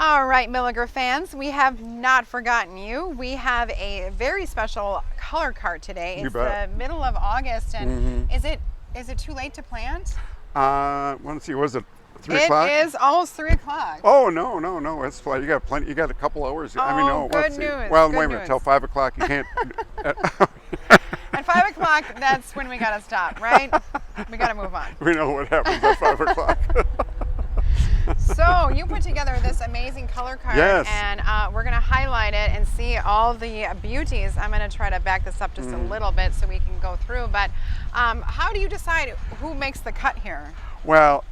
All right, Milliger fans, we have not forgotten you. We have a very special color cart today. You It's bet. the middle of August, and is it too late to plant? Want to see, was it 3 It o'clock? is almost 3 o'clock. Oh, no, it's fine. You got plenty, you got a couple hours. I mean, Oh, no, good let's see. news, Well, good wait a minute, news. till 5 o'clock you can't. At 5 o'clock, that's when we gotta stop, right? We gotta move on. We know what happens at 5 o'clock. So you put together this amazing color card, Yes. and we're gonna highlight it and see all the beauties. I'm gonna try to back this up just a little bit so we can go through. But how do you decide who makes the cut here? Well,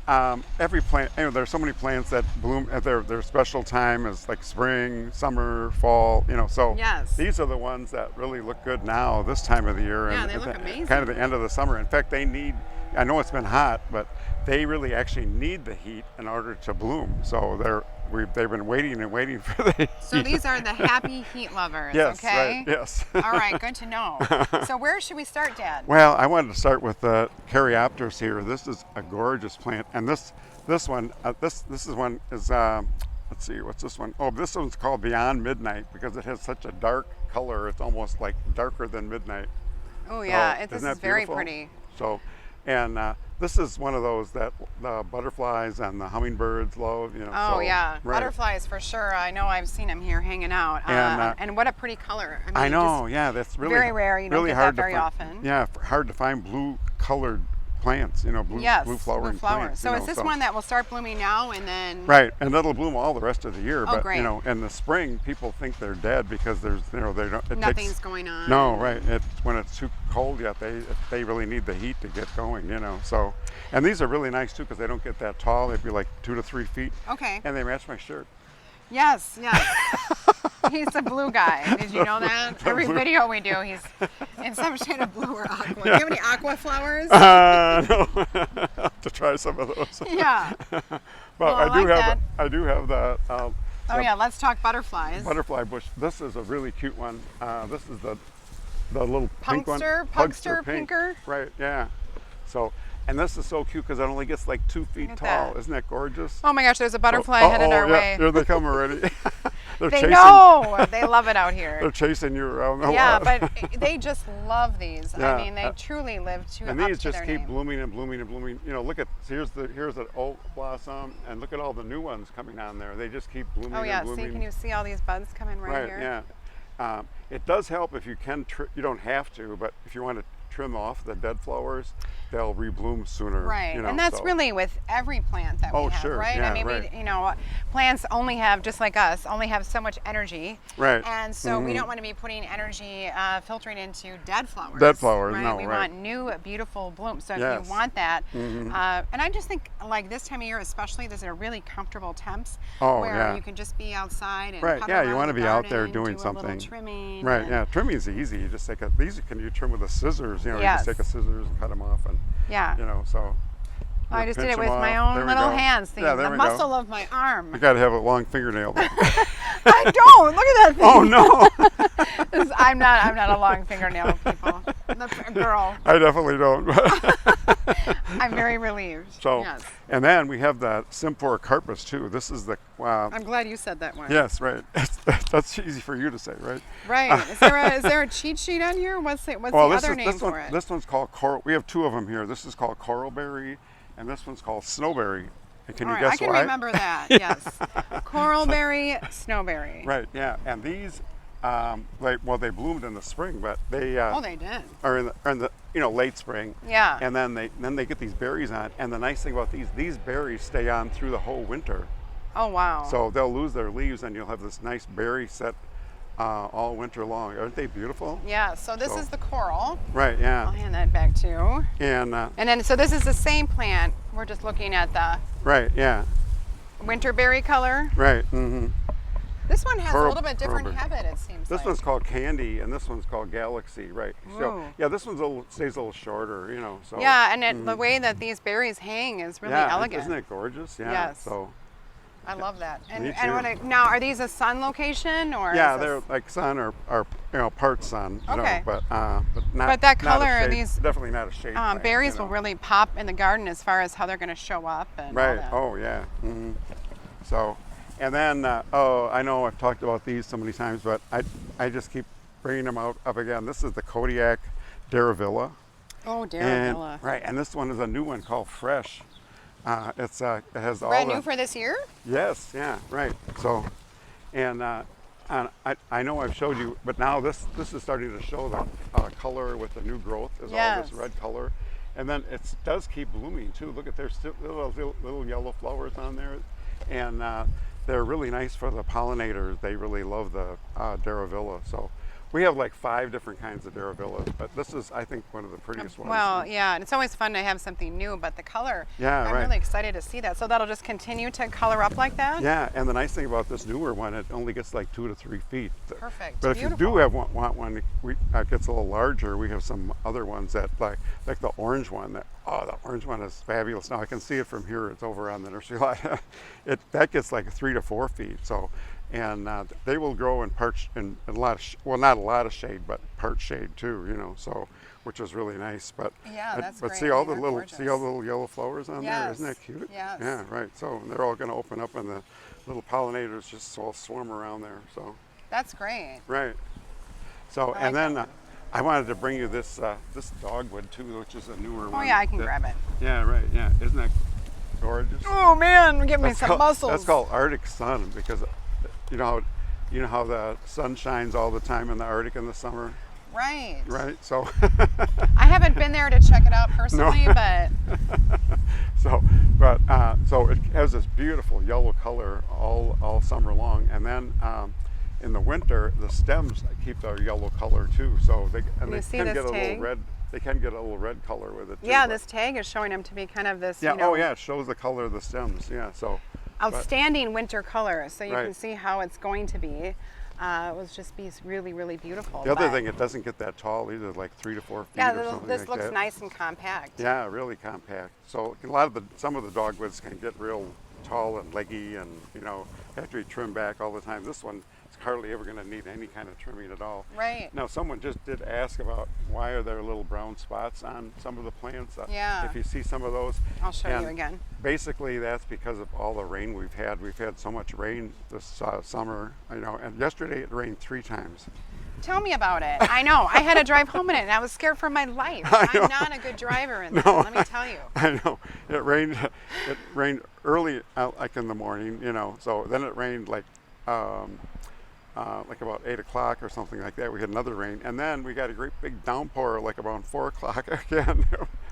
every plant, there's so many plants that bloom at their special time is like spring, summer, fall, so Yes. these are the ones that really look good now this time of the year. Yeah, and they look amazing. Kind of the end of the summer. In fact, I know it's been hot, but they really actually need the heat in order to bloom. So they've been waiting and waiting for the heat. So these are the happy heat lovers, Yes, okay? right, yes. All right, good to know. So where should we start, Dad? Well, I wanted to start with the Caryopteris here. This is a gorgeous plant, and this one, this is one is let's see, what's this one? Oh, this one's called Beyond Midnight because it has such a dark color. It's almost like darker than midnight. Oh yeah, So, this isn't is that very beautiful? pretty. So, and this is one of those that the butterflies and the hummingbirds love. Oh so, yeah, right. butterflies for sure. I know I've seen them here hanging out. And what a pretty color. I mean, I know, just yeah, that's really very rare. You don't really get that hard very to find, often. Yeah, hard to find blue-colored plants. Blue, Yes, blue flowering blue flowers. plants. So is this one that will start blooming now and then? Right, and that'll bloom all the rest of the year. Oh, But great. in the spring, people think they're dead because there's, they don't. It Nothing's takes, going on. No, right. When it's too cold yet, they really need the heat to get going. So, and these are really nice too because they don't get that tall. They'd be like 2 to 3 feet. Okay. And they match my shirt. Yes, yes. He's a blue guy. Did you know that? Every blue. video we do, he's in some shade of blue or aqua. Do you have any aqua flowers? No, to try some of those. Yeah. But Well, I like that. I do have the. Oh yeah, let's talk butterflies. Butterfly bush. This is a really cute one. This is the little pink one. Pugster pink. pinker? Right, yeah. So, and this is so cute because it only gets like 2 feet at tall. that. Isn't that gorgeous? Oh my gosh, there's a butterfly headed our yeah, way. Here they come already. They're They chasing. know. They love it out They're here. chasing you around the Yeah, lot. but they just love these. Yeah. I mean, they truly live And up these to just their keep name. blooming and blooming and blooming. Look at here's an oak blossom, and look at all the new ones coming on there. They just keep blooming Oh yeah, and blooming. see, can you see all these buds coming right here? Yeah. It does help if you can. You don't have to, but if you want to trim off the dead flowers, they'll rebloom sooner. Right, and that's so. really with every plant that we Oh, have, sure, right? yeah, I mean, right. plants only have, just like us, only have so much energy. Right. And so we don't want to be putting energy filtering into dead flowers. Dead flowers, right? no, We right. want new, beautiful blooms. So if Yes. you want that, and I just think like this time of year especially, these are really comfortable temps Oh, where yeah. you can just be outside and Right, putt yeah, you around wanna the be out there garden, doing do a little something. trimming. Right, and- yeah. Trimming's easy. You just take you trim with the scissors. You Yes. just take a scissors and cut them off, and Yeah. so. I you just did pinch it with 'em my off. own There we little go. hands, Yeah, there the we muscle go. of my arm. You gotta have a long fingernail. I don't. Look at that thing. Oh no! I'm not a long fingernail people. That's a girl. I definitely don't. I'm very relieved. So, yes. and then we have the Simpor carpus too. This is the I'm glad you said that one. yes, right. That's easy for you to say, right? Right. Is there a cheat sheet on here? What's the other name for it? This one's called coral. We have 2 of them here. This is called coralberry, and this one's called snowberry. And can All you right, guess I can why? remember that. Yes. Coralberry, snowberry. Right. Yeah. And these, they bloomed in the spring, but they Oh, they did. are in the late spring. Yeah. And then they get these berries on, and the nice thing about these berries stay on through the whole winter. Oh wow. So they'll lose their leaves, and you'll have this nice berry set all winter long. Aren't they beautiful? Yeah. So this is the coral. Right. I'll Yeah. hand that back to you. And And then so this is the same plant. We're just looking at the right. Yeah. winterberry color. Right. Mm-hmm. This one has a Coral- little bit different coralberry. habit, it seems This like. one's called Candy, and this one's called Galaxy. Right. So Ooh. yeah, this one's stays a little shorter. So Yeah, and the way that these berries hang is really yeah, elegant. isn't it gorgeous? Yeah. Yes. So I love that. And Me and too. now are these a sun location or? yeah, is they're this, like sun or part sun. Okay. But not. But that not a color, shade- these, definitely not a shade. plant, berries will really pop in the garden as far as how they're going to show up and all Right. that. Oh yeah. So, And then, oh, I know I've talked about these so many times, but I just keep bringing them out up again. This is the Kodiak Daravilla. Oh, And, Daravilla. right, and this one is a new one called Fresh. It has all Brand the, new for this year? yes, yeah, right. So, and I know I've showed you, but now this is starting to show the color with the new growth is all Yes. this red color, and then it does keep blooming too. Look at there's still little yellow flowers on there, and they're really nice for the pollinators. They really love the Daravilla. So we have like 5 different kinds of Daravillas, but this is, I think, one of the prettiest ones. Well, yeah, and it's always fun to have something new, but the color, Yeah, I'm right. really excited to see that. So that'll just continue to color up like that? Yeah, and the nice thing about this newer one, it only gets like 2 to 3 feet. Perfect. But if you do Beautiful. want one, it gets a little larger. We have some other ones that like the orange one. The orange one is fabulous. Now I can see it from here. It's over on the nursery lot. That gets like 3 to 4 feet. So, and they will grow in parts in a lot of well, not a lot of shade, but part shade too. You know, so which is really nice. But Yeah, that's but great. see all the They're little gorgeous. yellow flowers on there. Isn't that Yes, cute? yes. Yeah, right. So they're all going to open up, and the little pollinators just all swarm around there. So. That's great. Right. So, I like and then that I wanted to bring you this this dogwood too, which is a newer one. Oh, yeah, I can grab it. Yeah, right. Yeah, isn't that gorgeous? Oh, man, give me That's some called- muscles. That's called Arctic sun because you know how the sun shines all the time in the Arctic in the summer, Right. right? So, I haven't been there to check it out personally, but so it has this beautiful yellow color all summer long, and then. In the winter, the stems keep their yellow color too. So they you see can this get a tag? little red. They can get a little red color with it too. yeah, but- this tag is showing them to be kind of this, Yeah. you know, Oh, yeah. It shows the color of the stems. Yeah. So. outstanding winter color. So you can Right. see how it's going to be. It will just be really, really beautiful. The other but- thing, it doesn't get that tall either, like 3 to 4 feet yeah, or something this like looks that. nice and compact. Yeah, really compact. So some of the dogwoods can get real tall and leggy, and have to be trimmed back all the time. This one is hardly ever going to need any kind of trimming at all. Right. Now, someone just did ask about why are there little brown spots on some of the plants. Yeah. If you see some of those. I'll show you And again. Basically, that's because of all the rain we've had. We've had so much rain this summer, and yesterday it rained 3 times. Tell me about it. I know. I had to drive home in it, and I was scared for my life. I know. I'm not a good driver in that. No. Let me tell you. I know. It rained early, like in the morning, so then it rained like about 8 o'clock or something like that. We had another rain, and then we got a great big downpour like about 4 o'clock again.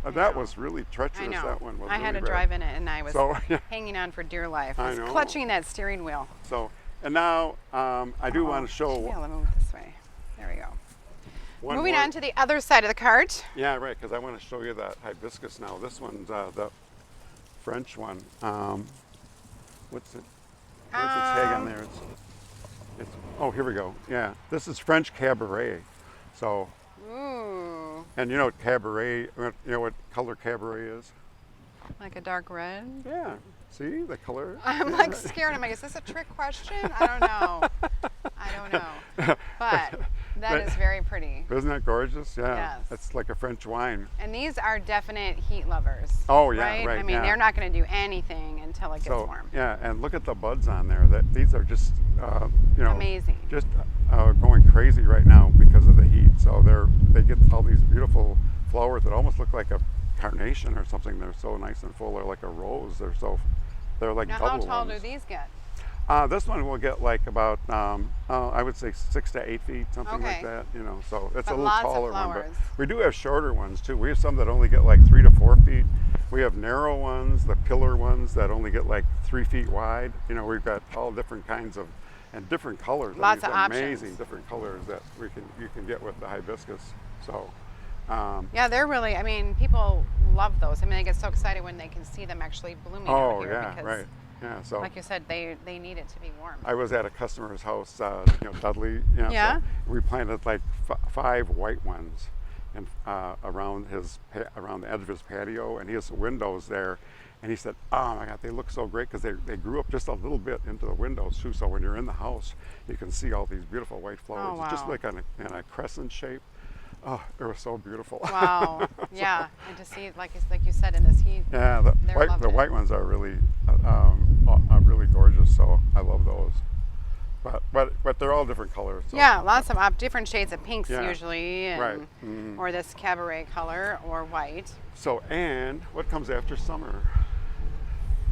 And that was really treacherous. I know. That one was I had really to bad. drive in it, and I was So, yeah. hanging on for dear life. I I was know. clutching that steering wheel. So, and now I do want to show Yeah, let me move this way. There we go. one Moving more. on to the other side of the cart. Yeah, right, because I want to show you that hibiscus now. This one's the French one. What's the tag on there? Oh, here we go. Yeah, this is French Cabaret. So, Ooh, and you know what Cabaret, what color Cabaret is? like a dark red. Yeah, see the color? I'm like scared. I'm like, is this a trick question? I don't know. I don't know. But that is very pretty. Isn't that gorgeous? Yeah, Yes. it's like a French wine. And these are definite heat lovers. Oh, yeah, right. right, I mean, yeah. they're not going to do anything until it gets So warm. yeah, and look at the buds on there. These are just Amazing. just going crazy right now because of the heat. So they get all these beautiful flowers that almost look like a carnation or something. They're so nice and full. They're like a rose. They're like Now, how double tall ones. do these get? This one will get like about I would say 6 to 8 feet, something like Okay. that. So it's But a little lots of taller one. But flowers. we do have shorter ones too. We have some that only get like 3 to 4 feet. We have narrow ones, the pillar ones that only get like 3 feet wide. We've got all different kinds of and different colors. Lots of amazing options. different colors that you can get with the hibiscus. So Yeah, they're really, I mean, people love those. I mean, they get so excited when they can see them actually blooming out here yeah, because, right. Yeah, so like you said, they need it to be warm. I was at a customer's house, Dudley. Yeah. So we planted like 5 white ones, and around the edge of his patio, and he has windows there. And he said, "Oh my God, they look so great because they grew up just a little bit into the windows too. So when you're in the house, you can see all these beautiful white flowers. Oh, It's just wow. like in a crescent shape. Oh, it was so beautiful. Wow. Yeah. And to see, like you said, in this heat. Yeah, They're the loving it. white ones are really really gorgeous. So I love those. But they're all different colors. So. Yeah, lots of different shades of pinks Yeah. usually, and, Right. Mhm. or this cabaret color, or white. So, and what comes after summer?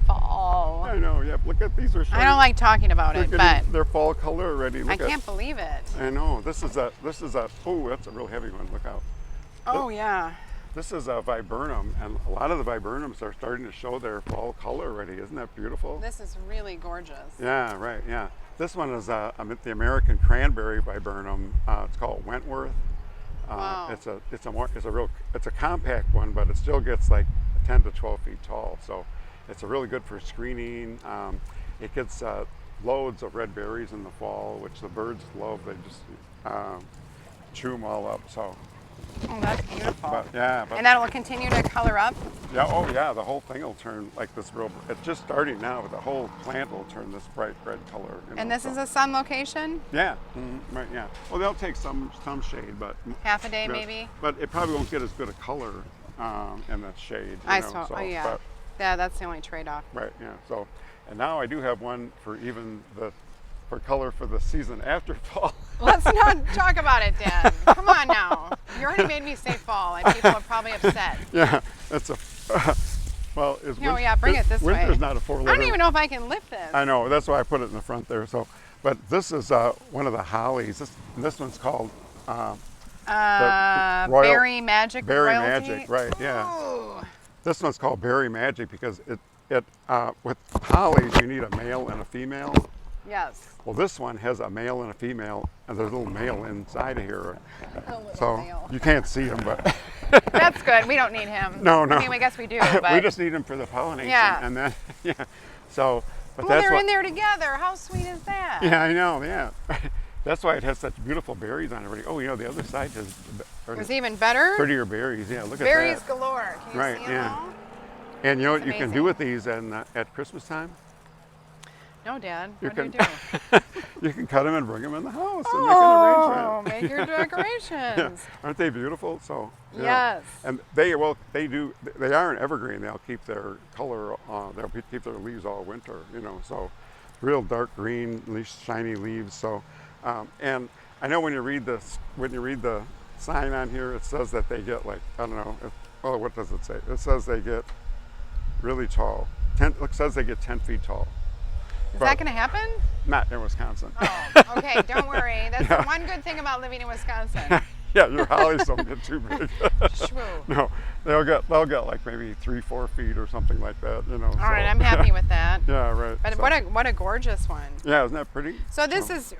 Fall. I know. Yeah. Look at these are. I don't like talking about They're it, getting but their fall color already. I Look at, can't believe it. I know. This is a. Oh, that's a real heavy one. Look out. Oh yeah. This is a viburnum, and a lot of the viburnums are starting to show their fall color already. Isn't that beautiful? This is really gorgeous. Yeah, right, yeah. This one is the American cranberry viburnum. It's called Wentworth. Wow. It's a compact one, but it still gets like 10 to 12 feet tall. So it's a really good for screening. It gets loads of red berries in the fall, which the birds love. They just chew them all up. So, Oh, that's beautiful. but And that will continue to color up. yeah, oh yeah, the whole thing will turn like this real. It's just starting now, but the whole plant will turn this bright red color. And this is a sun location? Yeah, right, yeah. Well, they'll take some shade, but Half a day yeah, maybe? But it probably won't get as good a color in that shade. I know, suppose. so, Oh yeah. but- Yeah, that's the only trade-off. right, yeah. So, and now I do have one for for color for the season after fall. Let's not talk about it, Dan. Come on now. You already made me say fall, and people are probably upset. Yeah, that's a. Well, is No, yeah, bring it this way. Winter's not a four-letter. I don't even know if I can lift this. I know. That's why I put it in the front there. So, but this is one of the hollies. This one's called Royal- Berry Magic Berry Royalty? Magic, right? Yeah. Ooh. This one's called Berry Magic because with hollies you need a male and a female. Yes. Well, this one has a male and a female, and there's a little male inside of here. A little So male. you can't see him, but That's good. We don't need him. No, no. I mean, I guess we do, but we just need him for the pollination. Yeah. And then yeah. So, but well, that's they're what. in there together. How sweet is that? Yeah, I know. Yeah. That's why it has such beautiful berries on it already. Oh, the other side has It's even better. prettier berries. Yeah, look Berries at that. galore. Can you Right, see them yeah. all? And you know what It's you can amazing. do with these at Christmas time? No, Dad. You What do you can do? you can cut them and bring them in the house and Oh, make an make your arrangement. decorations. Yeah. Aren't they beautiful? So yeah. Yes. And they are an evergreen. They'll keep their color. They'll keep their leaves all winter. So real dark green, shiny leaves. So and I know when you read the sign on here, it says that they get like I don't know. Well, what does it say? It says they get really tall. It says they get 10 feet tall. Is But that going to happen? Not in Wisconsin. Oh, okay. Don't worry. That's the one good thing about living in Wisconsin. Yeah, your hollies don't get too big. Shrew. No, they'll get like maybe 3-4 feet or something like that. All right, I'm happy with that. Yeah, right. But so- what a gorgeous one. Yeah, isn't that pretty? So this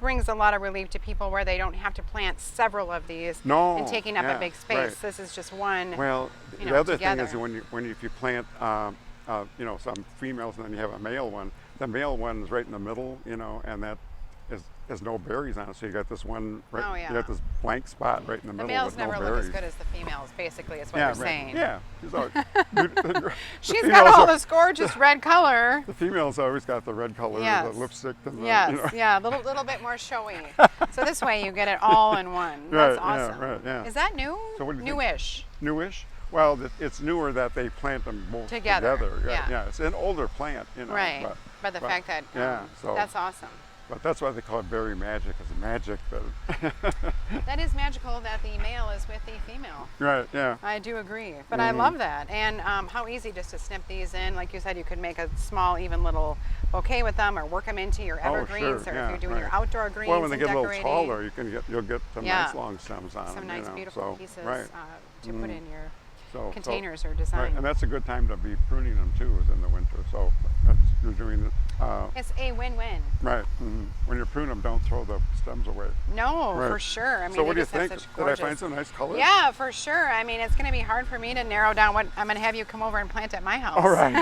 brings a lot of relief to people where they don't have to plant several of these No, and taking up yeah, a big space. right. This is just one. Well, you the know, other thing is together. if you plant some females and then you have a male one, the male one is right in the middle, and that has no berries on it. So you got this one right. Oh, yeah. You got this blank spot right in the The middle males with no never berries. look as good as the females, basically, is what Yeah, you're right. saying. Yeah, she's always, She's females got all are- this gorgeous red color. The females always got the red color, Yes. the lipstick, and the, Yes, yeah, a little bit more showy. So this way you get it all in one. That's Right, yeah, awesome. right, yeah. Is that new? So what do you think? Newish. Newish. Well, it's newer that they plant them both Together, Yeah, yeah. it's an older plant, Right. But the fact that yeah, so that's awesome. But that's why they call it berry magic. It's magic that. That is magical that the male is with the female. Right. Yeah. I do agree, but I love that. And how easy just to snip these in. Like you said, you could make a small, even little bouquet with them, or work them into your evergreens, sure, or yeah, if you're doing your right. outdoor greens Well, when they and get a little decorating. taller, you'll get some Yeah. nice long stems on them. Some nice, beautiful so, pieces Right. to put in your So, containers or Right, design. and that's a good time to be pruning them too, is in the winter. So you're doing it. It's a win-win. Right. When you prune them, don't throw the stems away. No, Right. for sure. I mean, So what they do you just have think? such Did I gorgeous. find some nice colors? Yeah, for sure. I mean, it's going to be hard for me to narrow down what I'm going to have you come over and plant at my house. All right.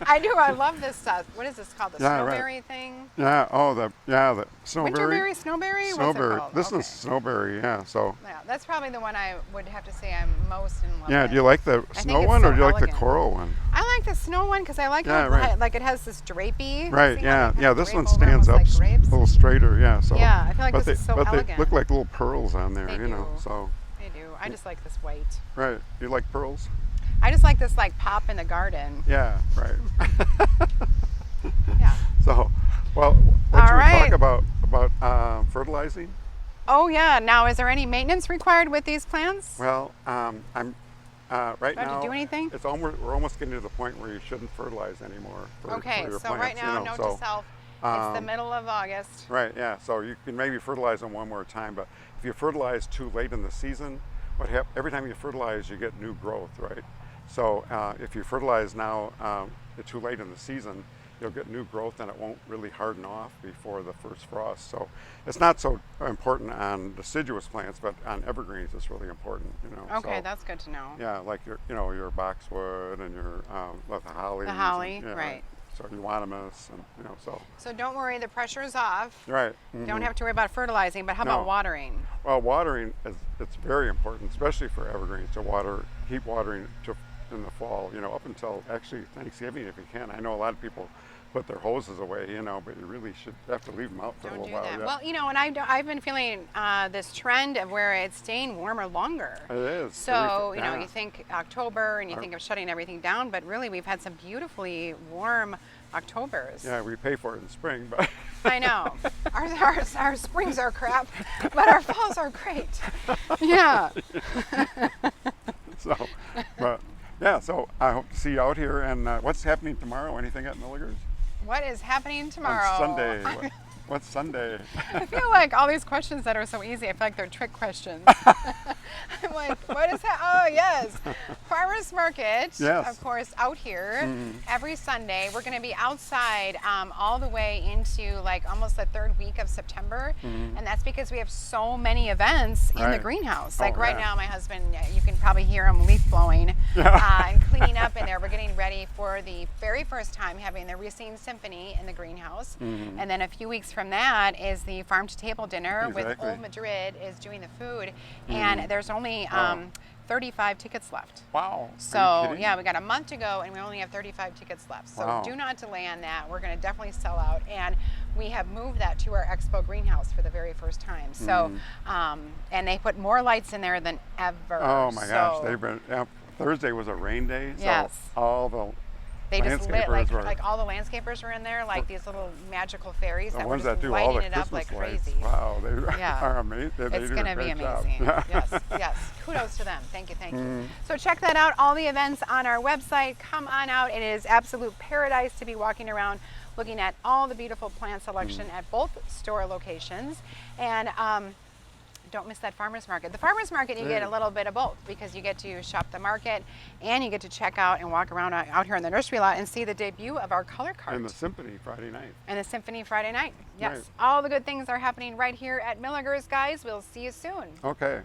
I do. I love this stuff. What is this called? The Yeah, right. snowberry thing? Yeah. Oh, the snowberry. Winterberry, snowberry? What's it Snowberry. called? This Okay. one's snowberry. Yeah. So. Yeah, that's probably the one I would have to say I'm most in love Yeah. with. Do you like the think snow it's one so or do you like the elegant. coral one? I like the snow one because I like Yeah, how right. like it has this grapey. Right, See how yeah, they yeah. kind of This one drape over stands almost up like a grapes? little straighter, yeah. So, Yeah, I feel like but this is so but they elegant. look like little pearls on there, They you know. do. So, I do. I just like this white. right. You like pearls? I just like this like pop in the garden. Yeah, right. Yeah. So, well, what All should we right. talk about fertilizing? Oh yeah. Now, is there any maintenance required with these plants? Well, I'm right Do I have now. to do anything? It's almost we're almost getting to the point where you shouldn't fertilize anymore for Okay. your So plants. right now, you know, note so, to self. It's the um, middle of August. Right, yeah. So you can maybe fertilize them one more time, but if you fertilize too late in the season, every time you fertilize, you get new growth, right? So if you fertilize now too late in the season, you'll get new growth and it won't really harden off before the first frost. So it's not so important on deciduous plants, but on evergreens, it's really important, you know. Okay, So, that's good to know. yeah, like your boxwood and your like the holly. The holly, right. So euonymus and so. So don't worry, the pressure is off. Right. Don't mhm. have to worry about fertilizing, but how about No. watering? Well, watering it's very important, especially for evergreens to keep watering in the fall. Up until actually Thanksgiving if you can. I know a lot of people put their hoses away, but you really should have to leave them out for a Don't little do while. that. Yeah. Well, and I've been feeling this trend of where it's staying warmer longer. It is. So, yeah. you think October and you Our- think of shutting everything down, but really we've had some beautifully warm Octobers. Yeah, we pay for it in spring, but I know. Our springs are crap, but our falls are great. Yeah. so, but yeah. So I hope to see you out here. And what's happening tomorrow? Anything at Milligers? What is happening tomorrow? On Sunday. What's Sunday? I feel like all these questions that are so easy, I feel like they're trick questions. I'm like, what is that? Oh, yes. Farmers Market, Yes. of course, out here every Sunday. We're going to be outside all the way into like almost the third week of September. And that's because we have so many events in the Right. greenhouse. Oh, Like right yeah. now, my husband, you can probably hear him leaf blowing and cleaning up in there. We're getting ready for the very first time having the Racine Symphony in the greenhouse. And then a few weeks from that is the farm to table dinner with Exactly. Old Madrid is doing the food. And there's only Wow. 35 tickets left. Wow. Are you So kidding? yeah, we got a month to go and we only have 35 tickets left. So Wow. do not delay on that. We're going to definitely sell out. And we have moved that to our expo greenhouse for the very first time. So, and they put more lights in there than ever. Oh my gosh, So they've been. Thursday was a rain day, so Yes. all the they just lit landscapers were- like all the landscapers were in there, like these little magical fairies the that were ones just that do all lighting the it up Christmas like lights. crazy. Wow, they Yeah. are amazing. They It's do going a to be great job. amazing. Yes, yes. Kudos to them. Thank you, thank you. So check that out. All the events on our website. Come on out. It is absolute paradise to be walking around looking at all the beautiful plant selection at both store locations. And don't miss that farmers market. The farmers market, you get a little bit of both because you get to shop the market and you get to check out and walk around out here in the nursery lot and see the debut of our color cart. And the symphony Friday night. And the Symphony Friday night. Yes. Right. All the good things are happening right here at Milligers, guys. We'll see you soon. Okay.